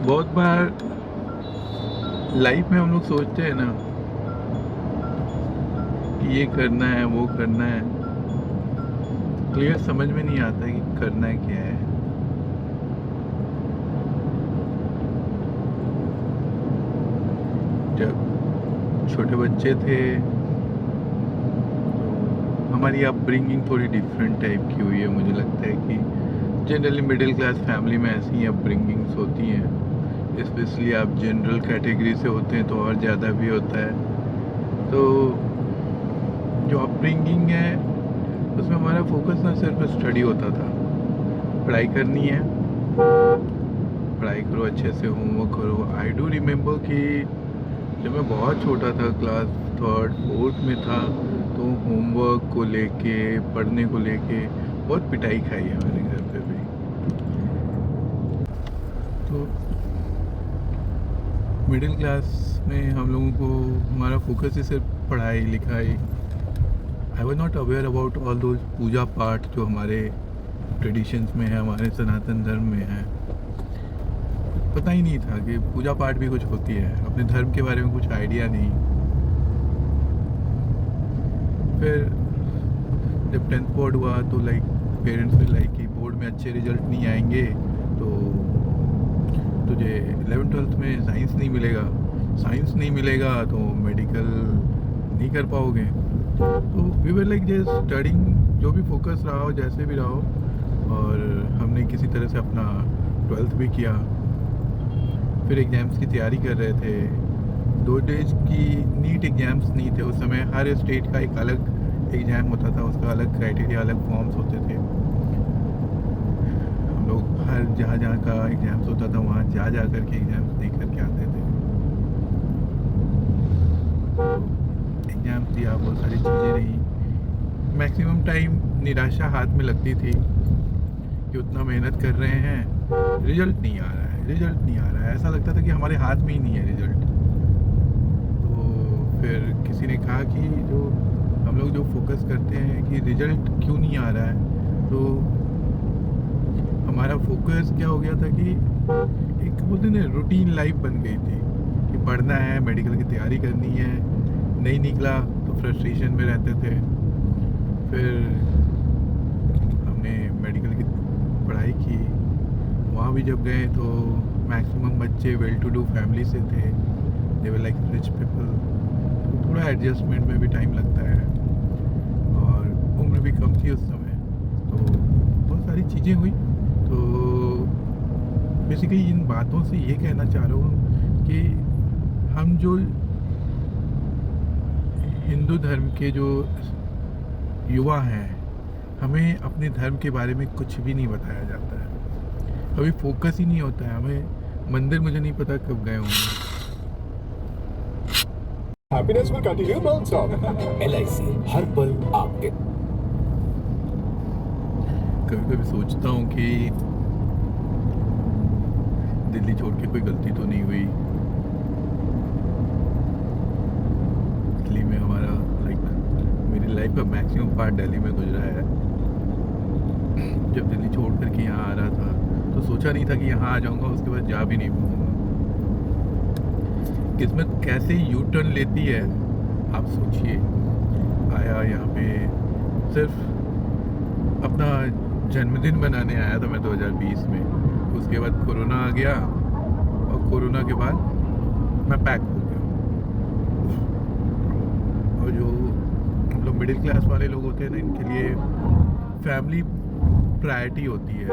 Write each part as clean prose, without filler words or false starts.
बहुत बार लाइफ में हम लोग सोचते हैं ना कि ये करना है वो करना है, क्लियर समझ में नहीं आता कि करना है क्या है। जब छोटे बच्चे थे तो हमारी अपब्रिंगिंग थोड़ी डिफरेंट टाइप की हुई है। मुझे लगता है कि जनरली मिडिल क्लास फैमिली में ऐसी ही अपब्रिंगिंग्स होती हैं, स्पेशली आप जनरल कैटेगरी से होते हैं तो और ज़्यादा भी होता है। तो जो अपब्रिंगिंग है उसमें हमारा फोकस ना सिर्फ स्टडी होता था, पढ़ाई करनी है, पढ़ाई करो अच्छे से, होमवर्क करो। आई डू रिमेम्बर कि जब मैं बहुत छोटा था, क्लास थर्ड फोर्थ में था, तो होमवर्क को लेके, पढ़ने को लेके बहुत पिटाई खाई है मैंने घर पे भी। तो मिडिल क्लास में हम लोगों को हमारा फोकस ही सिर्फ पढ़ाई लिखाई। I was not aware about all those पूजा पाठ जो हमारे ट्रेडिशंस में है, हमारे सनातन धर्म में है। पता ही नहीं था कि पूजा पाठ भी कुछ होती है, अपने धर्म के बारे में कुछ आइडिया नहीं। फिर जब 10th बोर्ड हुआ तो लाइक पेरेंट्स ने लाइक कि बोर्ड में अच्छे रिजल्ट नहीं आएंगे तो तुझे 11th-12th में साइंस नहीं मिलेगा, साइंस नहीं मिलेगा तो मेडिकल नहीं कर पाओगे। तो we were like just studying, जो भी फोकस रहा हो, जैसे भी रहा हो। और हमने किसी तरह से अपना 12th भी किया। फिर एग्ज़ाम्स की तैयारी कर रहे थे। 2 डेज की नीट एग्ज़ाम्स नहीं थे उस समय, हर स्टेट का एक अलग एग्ज़ाम होता था, उसका अलग क्राइटेरिया, अलग फॉर्म्स होते थे। हम लोग हर जहाँ जहाँ का एग्ज़ाम्स होता था वहाँ जा जा कर के एग्ज़ाम्स दे करके आते थे। एग्ज़ाम्स दिया, बहुत सारी चीज़ें रही। मैक्सिमम टाइम निराशा हाथ में लगती थी कि उतना मेहनत कर रहे हैं, रिजल्ट नहीं आ रहा है, रिजल्ट नहीं आ रहा है। ऐसा लगता था कि हमारे हाथ में ही नहीं है रिजल्ट। तो फिर किसी ने कहा कि जो हम लोग जो फोकस करते हैं कि रिजल्ट क्यों नहीं आ रहा है, तो हमारा फोकस क्या हो गया था कि एक बोलते ना रूटीन लाइफ बन गई थी कि पढ़ना है, मेडिकल की तैयारी करनी है। नहीं निकला तो फ्रस्ट्रेशन में रहते थे। फिर हमने मेडिकल की पढ़ाई की, वहाँ भी जब गए तो मैक्सिमम बच्चे वेल टू डू फैमिली से थे, दे वर लाइक रिच पीपल। तो थोड़ा एडजस्टमेंट में भी टाइम लगता है और उम्र भी कम थी उस समय, तो बहुत सारी चीज़ें हुई। तो बेसिकली इन बातों से ये कहना चाह रहा हूँ कि हम जो हिंदू धर्म के जो युवा हैं, हमें अपने धर्म के बारे में कुछ भी नहीं बताया जाता है, कभी फोकस ही नहीं होता है। हमें मंदिर, मुझे नहीं पता कब गए होंगे। Happiness will continue non-stop. LIC हर पल आपके। कभी कभी सोचता हूँ कि दिल्ली छोड़ के कोई गलती तो नहीं हुई। दिल्ली में हमारा लाइक मेरी लाइफ का मैक्सिमम पार्ट दिल्ली में गुजरा है। जब दिल्ली छोड़ कर के यहाँ आ रहा था तो सोचा नहीं था कि यहाँ आ जाऊँगा, उसके बाद जा भी नहीं पाऊँगा। किस्मत कैसे यू टर्न लेती है आप सोचिए। आया यहाँ पे सिर्फ अपना जन्मदिन मनाने आया था मैं 2020 में। उसके बाद कोरोना आ गया और कोरोना के बाद मैं पैक हो गया। और जो हम लोग मिडिल क्लास वाले लोग होते हैं ना, इनके लिए फैमिली प्रायोरिटी होती है।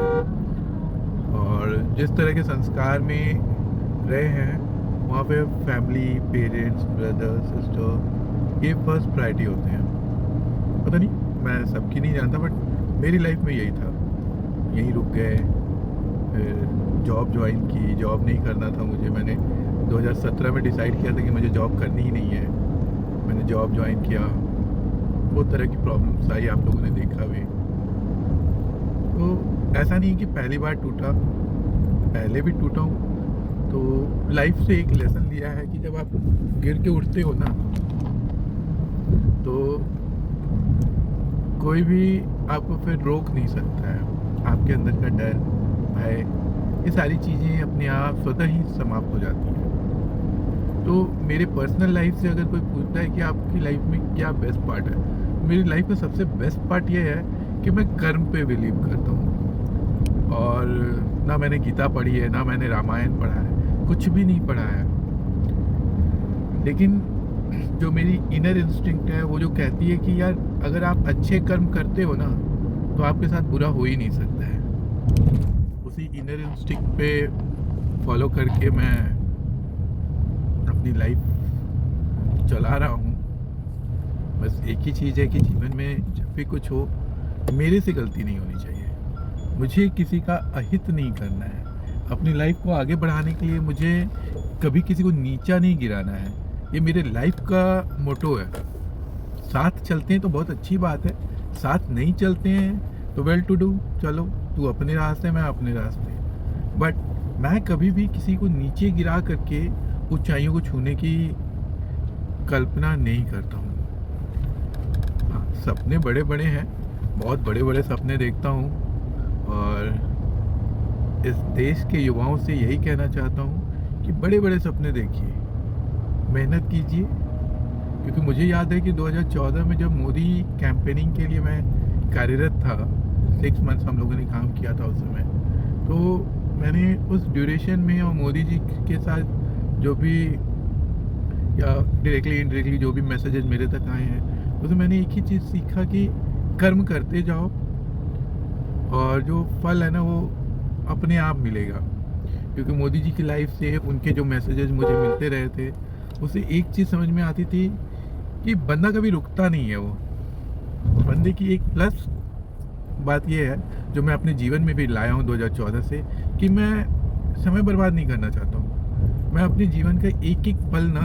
और जिस तरह के संस्कार में रहे हैं वहाँ पे फैमिली, पेरेंट्स, ब्रदर, सिस्टर, ये फर्स्ट प्रायोरिटी होते हैं। पता नहीं, मैं सबकी नहीं जानता, बट मेरी लाइफ में यही था। यहीं रुक गए, फिर जॉब ज्वाइन की। जॉब नहीं करना था मुझे, मैंने 2017 में डिसाइड किया था कि मुझे जॉब करनी ही नहीं है। मैंने जॉब ज्वाइन किया, बहुत तरह की प्रॉब्लम्स आई, आप लोगों ने देखा भी। तो ऐसा नहीं कि पहली बार टूटा, पहले भी टूटा हूँ। तो लाइफ से एक लेसन लिया है कि जब आप गिर के उठते हो ना, तो कोई भी आपको फिर रोक नहीं सकता है। आपके अंदर का डर, भय ये सारी चीज़ें अपने आप स्वतः ही समाप्त हो जाती हैं। तो मेरे पर्सनल लाइफ से अगर कोई पूछता है कि आपकी लाइफ में क्या बेस्ट पार्ट है, मेरी लाइफ का सबसे बेस्ट पार्ट ये है कि मैं कर्म पे बिलीव करता हूँ। और ना मैंने गीता पढ़ी है, ना मैंने रामायण पढ़ा है, कुछ भी नहीं पढ़ा है। लेकिन जो मेरी इनर इंस्टिंक्ट है वो जो कहती है कि यार अगर आप अच्छे कर्म करते हो ना तो आपके साथ बुरा हो ही नहीं सकता है। उसी इनर इंस्टिंक्ट पे फॉलो करके मैं अपनी लाइफ चला रहा हूँ। बस एक ही चीज़ है कि जीवन में जब भी कुछ हो मेरे से गलती नहीं होनी चाहिए। मुझे किसी का अहित नहीं करना है। अपनी लाइफ को आगे बढ़ाने के लिए मुझे कभी किसी को नीचा नहीं गिराना है। ये मेरे लाइफ का मोटो है। साथ चलते हैं तो बहुत अच्छी बात है, साथ नहीं चलते हैं तो वेल टू डू, चलो तू अपने रास्ते मैं अपने रास्ते। बट मैं कभी भी किसी को नीचे गिरा करके ऊंचाइयों को छूने की कल्पना नहीं करता हूँ। हाँ, सपने बड़े बड़े हैं, बहुत बड़े बड़े सपने देखता हूँ और इस देश के युवाओं से यही कहना चाहता हूँ कि बड़े बड़े सपने देखिए, मेहनत कीजिए। क्योंकि मुझे याद है कि 2014 में जब मोदी कैंपेनिंग के लिए मैं कार्यरत था, 6 मंथ्स हम लोगों ने काम किया था उस समय, तो मैंने उस ड्यूरेशन में और मोदी जी के साथ जो भी या डायरेक्टली इनडायरेक्टली जो भी मैसेजेस मेरे तक आए हैं उसमें मैंने एक ही चीज़ सीखा कि कर्म करते जाओ और जो फल है ना वो अपने आप मिलेगा। क्योंकि मोदी जी की लाइफ से उनके जो मैसेजेस मुझे मिलते रहे थे उससे एक चीज़ समझ में आती थी कि बंदा कभी रुकता नहीं है। वो बंदे की एक प्लस बात ये है जो मैं अपने जीवन में भी लाया हूँ 2014 से, कि मैं समय बर्बाद नहीं करना चाहता हूँ। मैं अपने जीवन का एक एक पल ना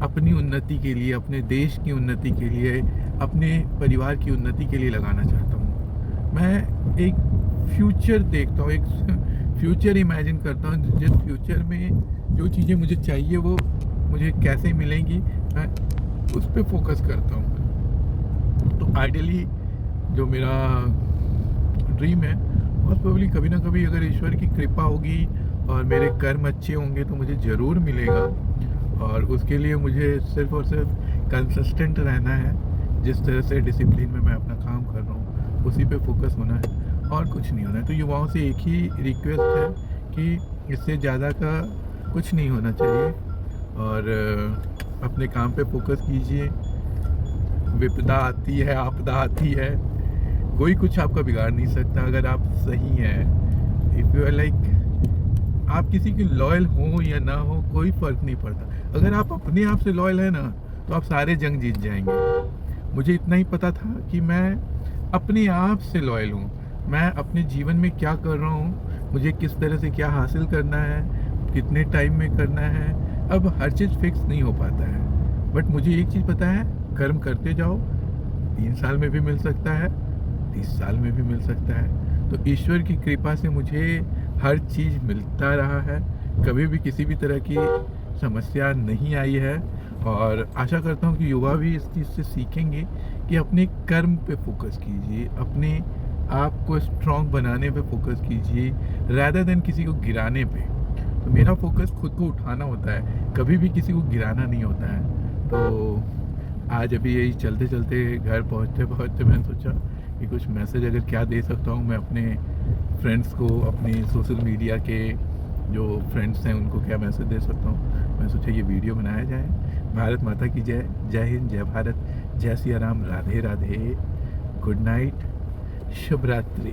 अपनी उन्नति के लिए, अपने देश की उन्नति के लिए, अपने परिवार की उन्नति के लिए लगाना चाहता हूँ। मैं एक फ्यूचर देखता हूँ, एक फ्यूचर इमेजिन करता हूँ जिस फ्यूचर में जो चीज़ें मुझे चाहिए वो मुझे कैसे मिलेंगी, मैं उस पर फोकस करता हूँ। तो आइडियली जो मेरा ड्रीम है और प्रोबेबली कभी ना कभी अगर ईश्वर की कृपा होगी और मेरे कर्म अच्छे होंगे तो मुझे ज़रूर मिलेगा। और उसके लिए मुझे सिर्फ और सिर्फ कंसिस्टेंट रहना है। जिस तरह से डिसिप्लिन में मैं अपना काम कर रहा हूँ उसी पे फोकस होना है और कुछ नहीं होना है। तो युवाओं से एक ही रिक्वेस्ट है कि इससे ज़्यादा का कुछ नहीं होना चाहिए और अपने काम पे फोकस कीजिए। विपदा आती है, आपदा आती है, कोई कुछ आपका बिगाड़ नहीं सकता अगर आप सही हैं। इफ़ यू आर लाइक, आप किसी के लॉयल हो या ना हो कोई फ़र्क नहीं पड़ता। अगर आप अपने आप से लॉयल है ना तो आप सारे जंग जीत जाएंगे। मुझे इतना ही पता था कि मैं अपने आप से लॉयल हूँ। मैं अपने जीवन में क्या कर रहा हूँ, मुझे किस तरह से क्या हासिल करना है, कितने टाइम में करना है, अब हर चीज़ फिक्स नहीं हो पाता है। बट मुझे एक चीज़ पता है, कर्म करते जाओ, 3 साल में भी मिल सकता है, 30 साल में भी मिल सकता है। तो ईश्वर की कृपा से मुझे हर चीज़ मिलता रहा है, कभी भी किसी भी तरह की समस्या नहीं आई है। और आशा करता हूँ कि युवा भी इस चीज़ से सीखेंगे कि अपने कर्म पे फोकस कीजिए, अपने आप को स्ट्रॉन्ग बनाने पे फोकस कीजिए रैदर देन किसी को गिराने पे। तो मेरा फोकस खुद को उठाना होता है, कभी भी किसी को गिराना नहीं होता है। तो आज अभी यही चलते चलते घर पहुँचते पहुँचते मैंने सोचा कि कुछ मैसेज अगर क्या दे सकता हूँ मैं अपने फ्रेंड्स को, अपने सोशल मीडिया के जो फ्रेंड्स हैं उनको क्या मैसेज दे सकता हूँ। मैं सोचा ये वीडियो बनाया जाए। भारत माता की जय। जय हिंद, जय भारत, जय सिया राम, राधे राधे, गुड नाइट, शुभ रात्रि।